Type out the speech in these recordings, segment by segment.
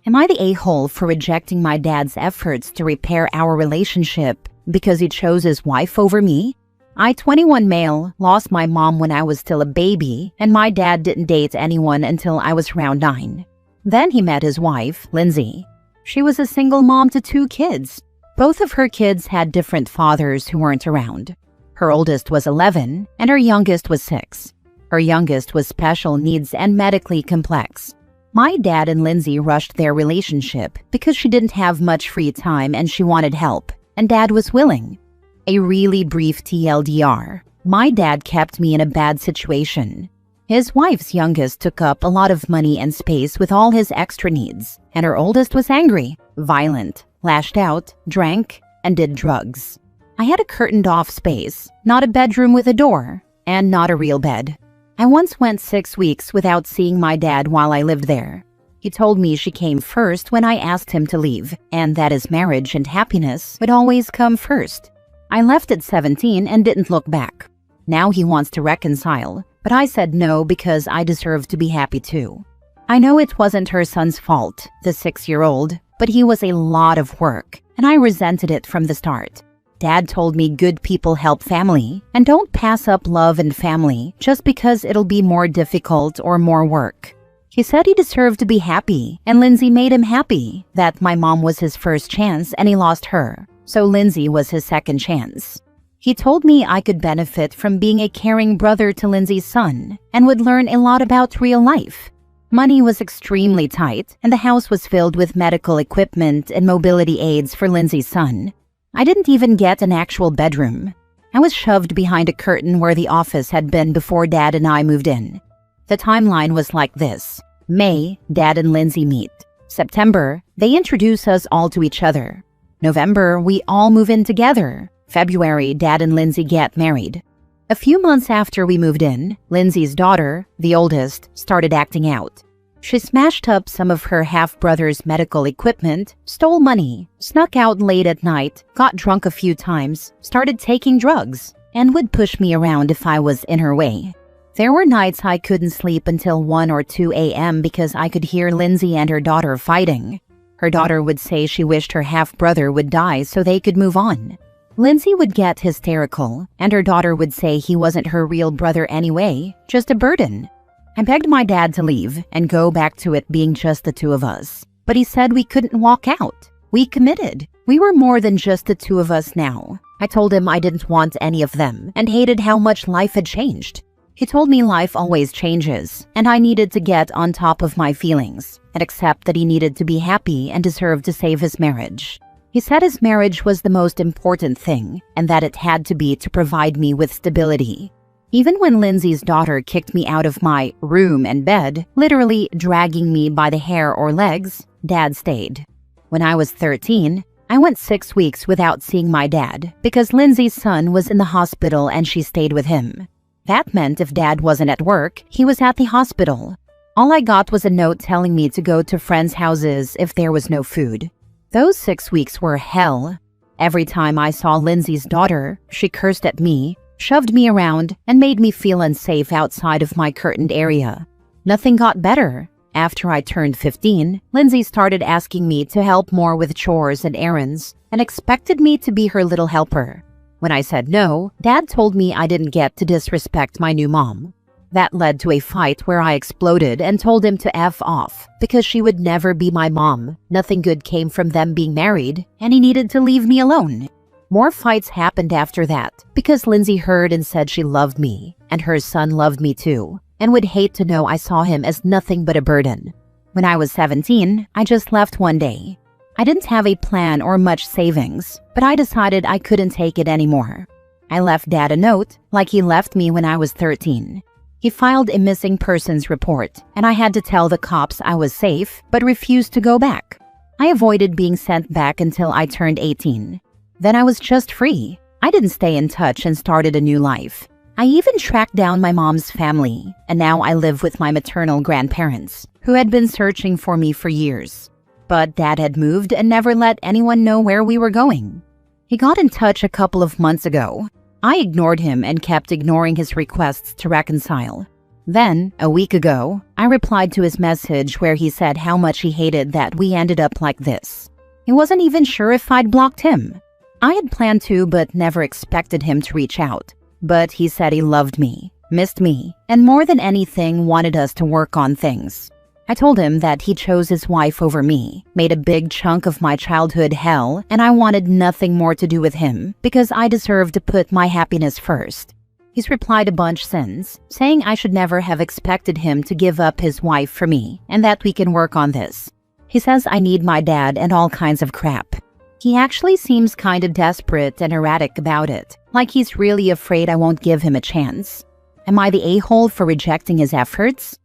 Am I the a-hole for rejecting my dad's efforts to repair our relationship because he chose his wife over me? I, 21 male, lost my mom when I was still a baby, and my dad didn't date anyone until I was around 9. Then he met his wife, Lindsay. She was a single mom to 2 kids. Both of her kids had different fathers who weren't around. Her oldest was 11, and her youngest was 6. Her youngest was special needs and medically complex. My dad and Lindsay rushed their relationship because she didn't have much free time and she wanted help, and Dad was willing. A really brief TLDR. My dad kept me in a bad situation. His wife's youngest took up a lot of money and space with all his extra needs, and her oldest was angry, violent, lashed out, drank, and did drugs. I had a curtained-off space, not a bedroom with a door, and not a real bed. I once went 6 weeks without seeing my dad while I lived there. He told me she came first when I asked him to leave, and that his marriage and happiness would always come first. I left at 17 and didn't look back. Now he wants to reconcile, but I said no because I deserve to be happy too. I know it wasn't her son's fault, the 6-year-old, but he was a lot of work, and I resented it from the start. Dad told me good people help family, and don't pass up love and family just because it'll be more difficult or more work. He said he deserved to be happy, and Lindsay made him happy, that my mom was his first chance and he lost her, so Lindsay was his second chance. He told me I could benefit from being a caring brother to Lindsay's son and would learn a lot about real life. Money was extremely tight, and the house was filled with medical equipment and mobility aids for Lindsay's son. I didn't even get an actual bedroom. I was shoved behind a curtain where the office had been before Dad and I moved in. The timeline was like this. May, Dad and Lindsay meet. September, they introduce us all to each other. November, we all move in together. February, Dad and Lindsay get married. A few months after we moved in, Lindsay's daughter, the oldest, started acting out. She smashed up some of her half-brother's medical equipment, stole money, snuck out late at night, got drunk a few times, started taking drugs, and would push me around if I was in her way. There were nights I couldn't sleep until 1 or 2 a.m. because I could hear Lindsay and her daughter fighting. Her daughter would say she wished her half-brother would die so they could move on. Lindsay would get hysterical, and her daughter would say he wasn't her real brother anyway, just a burden. I begged my dad to leave and go back to it being just the 2 of us, but he said we couldn't walk out. We committed. We were more than just the 2 of us now. I told him I didn't want any of them and hated how much life had changed. He told me life always changes, and I needed to get on top of my feelings and accept that he needed to be happy and deserved to save his marriage. He said his marriage was the most important thing and that it had to be to provide me with stability. Even when Lindsay's daughter kicked me out of my room and bed, literally dragging me by the hair or legs, Dad stayed. When I was 13, I went 6 weeks without seeing my dad because Lindsay's son was in the hospital and she stayed with him. That meant if Dad wasn't at work, he was at the hospital. All I got was a note telling me to go to friends' houses if there was no food. Those 6 weeks were hell. Every time I saw Lindsay's daughter, she cursed at me, shoved me around, and made me feel unsafe outside of my curtained area. Nothing got better. After I turned 15, Lindsay started asking me to help more with chores and errands and expected me to be her little helper. When I said no, Dad told me I didn't get to disrespect my new mom. That led to a fight where I exploded and told him to F off because she would never be my mom. Nothing good came from them being married, and he needed to leave me alone. More fights happened after that because Lindsay heard and said she loved me, and her son loved me too, and would hate to know I saw him as nothing but a burden. When I was 17, I just left one day. I didn't have a plan or much savings, but I decided I couldn't take it anymore. I left Dad a note, like he left me when I was 13. He filed a missing persons report, and I had to tell the cops I was safe, but refused to go back. I avoided being sent back until I turned 18. Then I was just free. I didn't stay in touch and started a new life. I even tracked down my mom's family, and now I live with my maternal grandparents, who had been searching for me for years. But Dad had moved and never let anyone know where we were going. He got in touch a couple of months ago. I ignored him and kept ignoring his requests to reconcile. Then, a week ago, I replied to his message where he said how much he hated that we ended up like this. He wasn't even sure if I'd blocked him. I had planned to, but never expected him to reach out. But he said he loved me, missed me, and more than anything wanted us to work on things. I told him that he chose his wife over me, made a big chunk of my childhood hell, and I wanted nothing more to do with him because I deserved to put my happiness first. He's replied a bunch since, saying I should never have expected him to give up his wife for me and that we can work on this. He says I need my dad and all kinds of crap. He actually seems kind of desperate and erratic about it, like he's really afraid I won't give him a chance. Am I the a-hole for rejecting his efforts?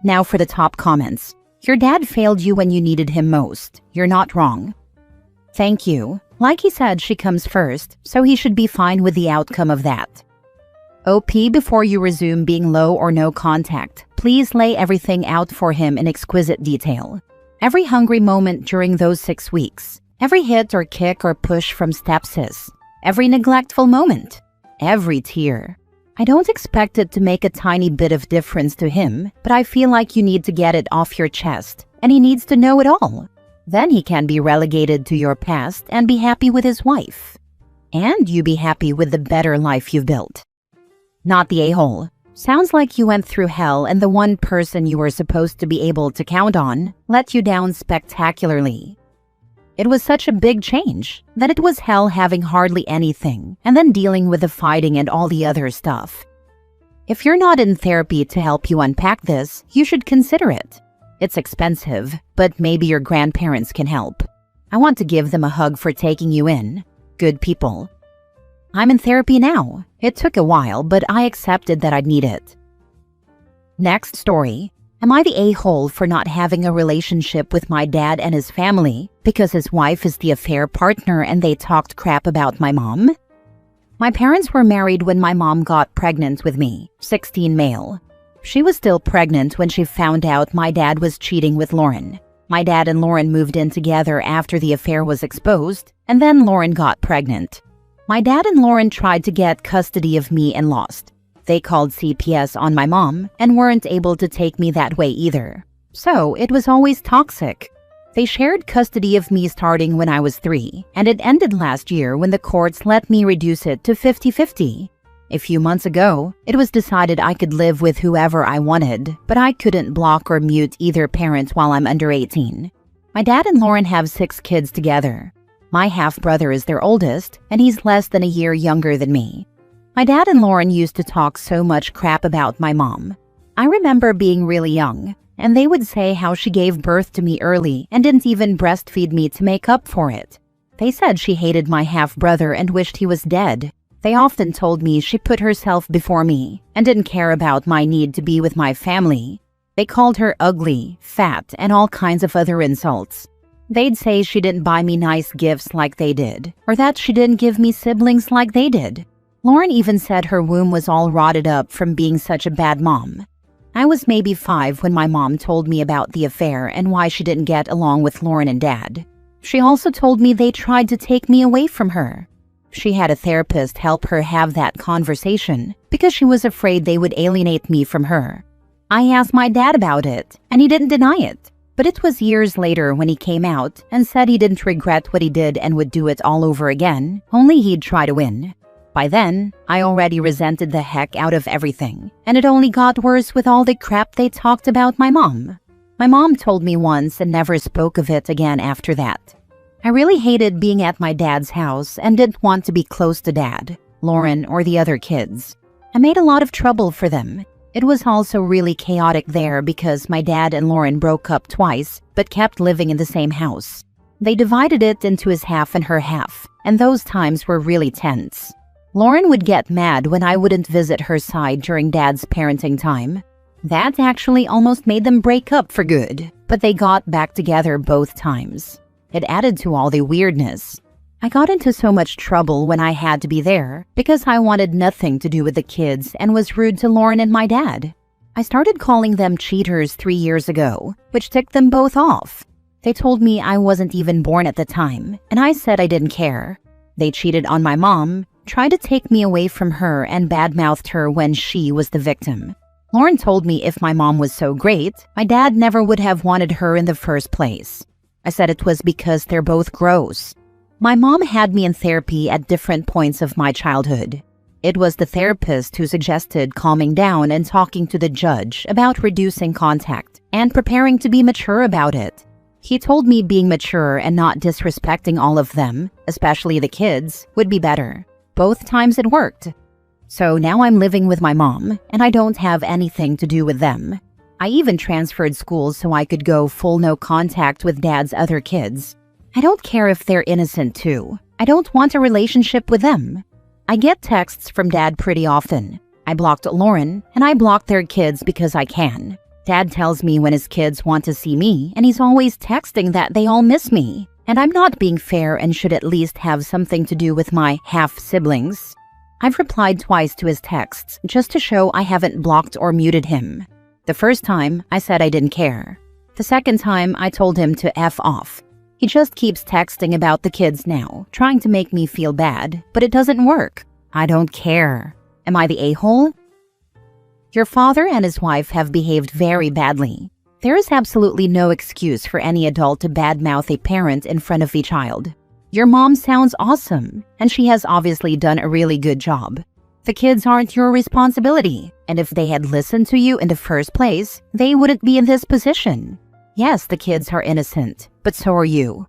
Now for the top comments. Your dad failed you when you needed him most. You're not wrong. Thank you. Like he said, she comes first, so he should be fine with the outcome of that. OP, before you resume being low or no contact, please lay everything out for him in exquisite detail. Every hungry moment during those 6 weeks. Every hit or kick or push from stepsis. Every neglectful moment. Every tear. I don't expect it to make a tiny bit of difference to him, but I feel like you need to get it off your chest, and he needs to know it all. Then he can be relegated to your past and be happy with his wife. And you be happy with the better life you've built. Not the a-hole. Sounds like you went through hell and the one person you were supposed to be able to count on let you down spectacularly. It was such a big change that it was hell having hardly anything and then dealing with the fighting and all the other stuff. If you're not in therapy to help you unpack this, you should consider it. It's expensive, but maybe your grandparents can help. I want to give them a hug for taking you in. Good people. I'm in therapy now. It took a while, but I accepted that I'd need it. Next story. Am I the a-hole for not having a relationship with my dad and his family because his wife is the affair partner and they talked crap about my mom? My parents were married when my mom got pregnant with me, 16 male. She was still pregnant when she found out my dad was cheating with Lauren. My dad and Lauren moved in together after the affair was exposed, and then Lauren got pregnant. My dad and Lauren tried to get custody of me and lost. They called CPS on my mom and weren't able to take me that way either. So it was always toxic. They shared custody of me starting when I was 3, and it ended last year when the courts let me reduce it to 50-50. A few months ago, it was decided I could live with whoever I wanted, but I couldn't block or mute either parent while I'm under 18. My dad and Lauren have 6 kids together. My half-brother is their oldest, and he's less than a year younger than me. My dad and Lauren used to talk so much crap about my mom. I remember being really young, and they would say how she gave birth to me early and didn't even breastfeed me to make up for it. They said she hated my half-brother and wished he was dead. They often told me she put herself before me and didn't care about my need to be with my family. They called her ugly, fat, and all kinds of other insults. They'd say she didn't buy me nice gifts like they did, or that she didn't give me siblings like they did. Lauren even said her womb was all rotted up from being such a bad mom. I was maybe 5 when my mom told me about the affair and why she didn't get along with Lauren and Dad. She also told me they tried to take me away from her. She had a therapist help her have that conversation because she was afraid they would alienate me from her. I asked my dad about it, and he didn't deny it. But it was years later when he came out and said he didn't regret what he did and would do it all over again, only he'd try to win. By then, I already resented the heck out of everything, and it only got worse with all the crap they talked about my mom. My mom told me once and never spoke of it again after that. I really hated being at my dad's house and didn't want to be close to Dad, Lauren, or the other kids. I made a lot of trouble for them. It was also really chaotic there because my dad and Lauren broke up twice but kept living in the same house. They divided it into his half and her half, and those times were really tense. Lauren would get mad when I wouldn't visit her side during Dad's parenting time. That actually almost made them break up for good, but they got back together both times. It added to all the weirdness. I got into so much trouble when I had to be there because I wanted nothing to do with the kids and was rude to Lauren and my dad. I started calling them cheaters 3 years ago, which ticked them both off. They told me I wasn't even born at the time, and I said I didn't care. They cheated on my mom, tried to take me away from her, and badmouthed her when she was the victim. Lauren told me if my mom was so great, my dad never would have wanted her in the first place. I said it was because they're both gross. My mom had me in therapy at different points of my childhood. It was the therapist who suggested calming down and talking to the judge about reducing contact and preparing to be mature about it. He told me being mature and not disrespecting all of them, especially the kids, would be better. Both times it worked. So now I'm living with my mom, and I don't have anything to do with them. I even transferred schools so I could go full no contact with dad's other kids. I don't care if they're innocent too. I don't want a relationship with them. I get texts from dad pretty often. I blocked Lauren, and I blocked their kids because I can. Dad tells me when his kids want to see me, and he's always texting that they all miss me. And I'm not being fair and should at least have something to do with my half-siblings. I've replied twice to his texts just to show I haven't blocked or muted him. The first time, I said I didn't care. The second time, I told him to F off. He just keeps texting about the kids now, trying to make me feel bad, but it doesn't work. I don't care. Am I the a-hole? Your father and his wife have behaved very badly. There is absolutely no excuse for any adult to badmouth a parent in front of a child. Your mom sounds awesome, and she has obviously done a really good job. The kids aren't your responsibility, and if they had listened to you in the first place, they wouldn't be in this position. Yes, the kids are innocent, but so are you.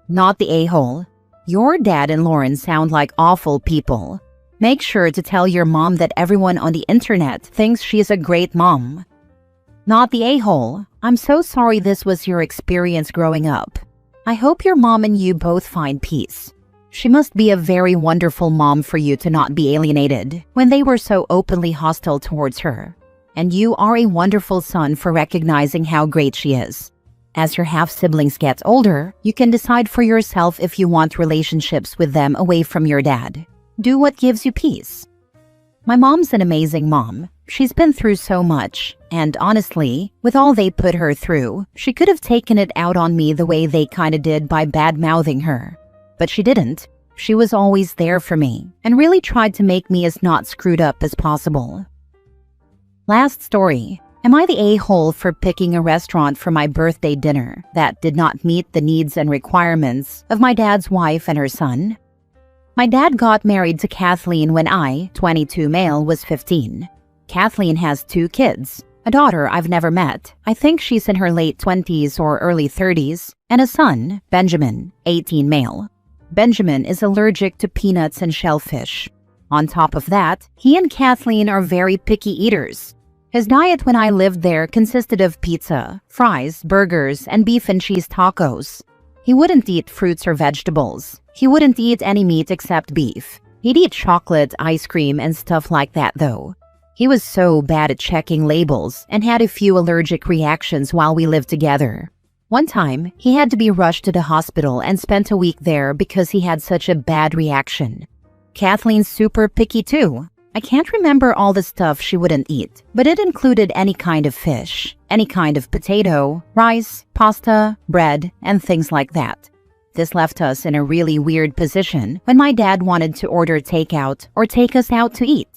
Not the a-hole. Your dad and Lauren sound like awful people. Make sure to tell your mom that everyone on the internet thinks she is a great mom. Not the a-hole. I'm so sorry this was your experience growing up. I hope your mom and you both find peace. She must be a very wonderful mom for you to not be alienated when they were so openly hostile towards her. And you are a wonderful son for recognizing how great she is. As your half-siblings get older, you can decide for yourself if you want relationships with them away from your dad. Do what gives you peace. My mom's an amazing mom. She's been through so much, and honestly, with all they put her through, she could have taken it out on me the way they kinda did by bad-mouthing her. But she didn't. She was always there for me, and really tried to make me as not screwed up as possible. Last story. Am I the a-hole for picking a restaurant for my birthday dinner that did not meet the needs and requirements of my dad's wife and her son? My dad got married to Kathleen when I, 22 male, was 15. Kathleen has 2 kids, a daughter I've never met, I think she's in her late 20s or early 30s, and a son, Benjamin, 18 male. Benjamin is allergic to peanuts and shellfish. On top of that, he and Kathleen are very picky eaters. His diet when I lived there consisted of pizza, fries, burgers, and beef and cheese tacos. He wouldn't eat fruits or vegetables. He wouldn't eat any meat except beef. He'd eat chocolate, ice cream, and stuff like that though. He was so bad at checking labels and had a few allergic reactions while we lived together. One time, he had to be rushed to the hospital and spent a week there because he had such a bad reaction. Kathleen's super picky too. I can't remember all the stuff she wouldn't eat, but it included any kind of fish, any kind of potato, rice, pasta, bread, and things like that. This left us in a really weird position when my dad wanted to order takeout or take us out to eat.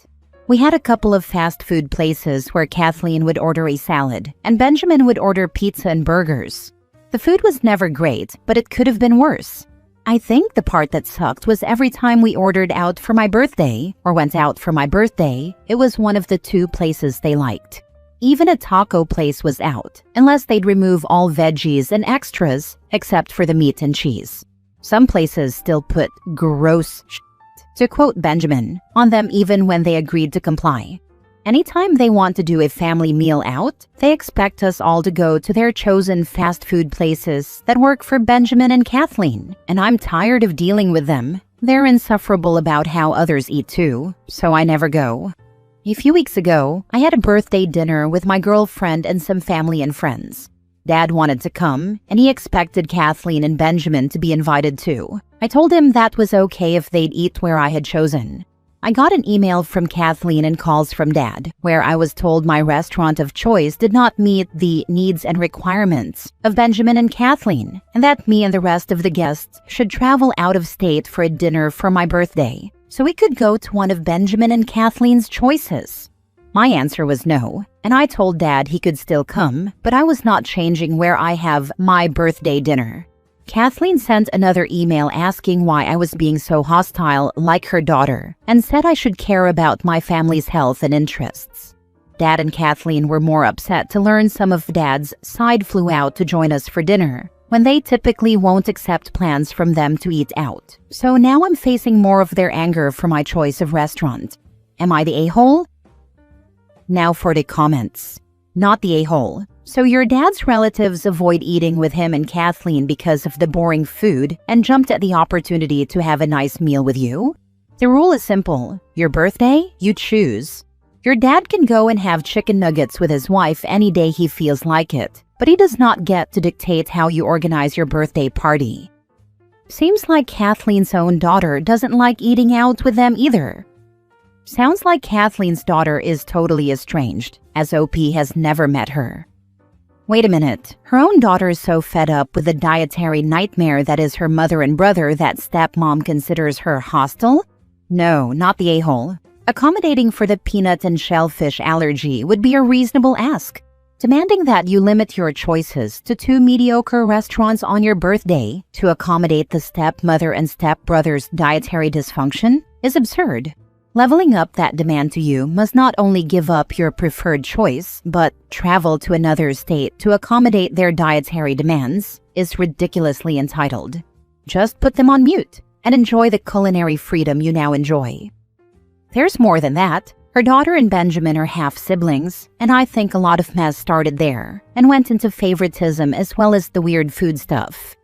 We had a couple of fast food places where Kathleen would order a salad and Benjamin would order pizza and burgers. The food was never great, but it could have been worse. I think the part that sucked was every time we ordered out for my birthday or went out for my birthday, it was one of the 2 places they liked. Even a taco place was out, unless they'd remove all veggies and extras except for the meat and cheese. Some places still put gross shit, to quote Benjamin, on them even when they agreed to comply. Anytime they want to do a family meal out, they expect us all to go to their chosen fast food places that work for Benjamin and Kathleen, and I'm tired of dealing with them. They're insufferable about how others eat too, so I never go. A few weeks ago, I had a birthday dinner with my girlfriend and some family and friends. Dad wanted to come, and he expected Kathleen and Benjamin to be invited too. I told him that was okay if they'd eat where I had chosen. I got an email from Kathleen and calls from Dad, where I was told my restaurant of choice did not meet the needs and requirements of Benjamin and Kathleen, and that me and the rest of the guests should travel out of state for a dinner for my birthday, so we could go to one of Benjamin and Kathleen's choices. My answer was no, and I told Dad he could still come, but I was not changing where I have my birthday dinner. Kathleen sent another email asking why I was being so hostile like her daughter, and said I should care about my family's health and interests. Dad and Kathleen were more upset to learn some of Dad's side flew out to join us for dinner, when they typically won't accept plans from them to eat out. So now I'm facing more of their anger for my choice of restaurant. Am I the a-hole? Now for the comments. Not the a-hole. So your dad's relatives avoid eating with him and Kathleen because of the boring food and jumped at the opportunity to have a nice meal with you? The rule is simple. Your birthday, you choose. Your dad can go and have chicken nuggets with his wife any day he feels like it, but he does not get to dictate how you organize your birthday party. Seems like Kathleen's own daughter doesn't like eating out with them either. Sounds like Kathleen's daughter is totally estranged, as OP has never met her. Wait a minute, her own daughter is so fed up with the dietary nightmare that is her mother and brother that stepmom considers her hostile? No, not the a-hole. Accommodating for the peanut and shellfish allergy would be a reasonable ask. Demanding that you limit your choices to 2 mediocre restaurants on your birthday to accommodate the stepmother and stepbrother's dietary dysfunction is absurd. Leveling up that demand to you must not only give up your preferred choice, but travel to another state to accommodate their dietary demands is ridiculously entitled. Just put them on mute and enjoy the culinary freedom you now enjoy. There's more than that. Her daughter and Benjamin are half-siblings, and I think a lot of mess started there and went into favoritism as well as the weird food stuff.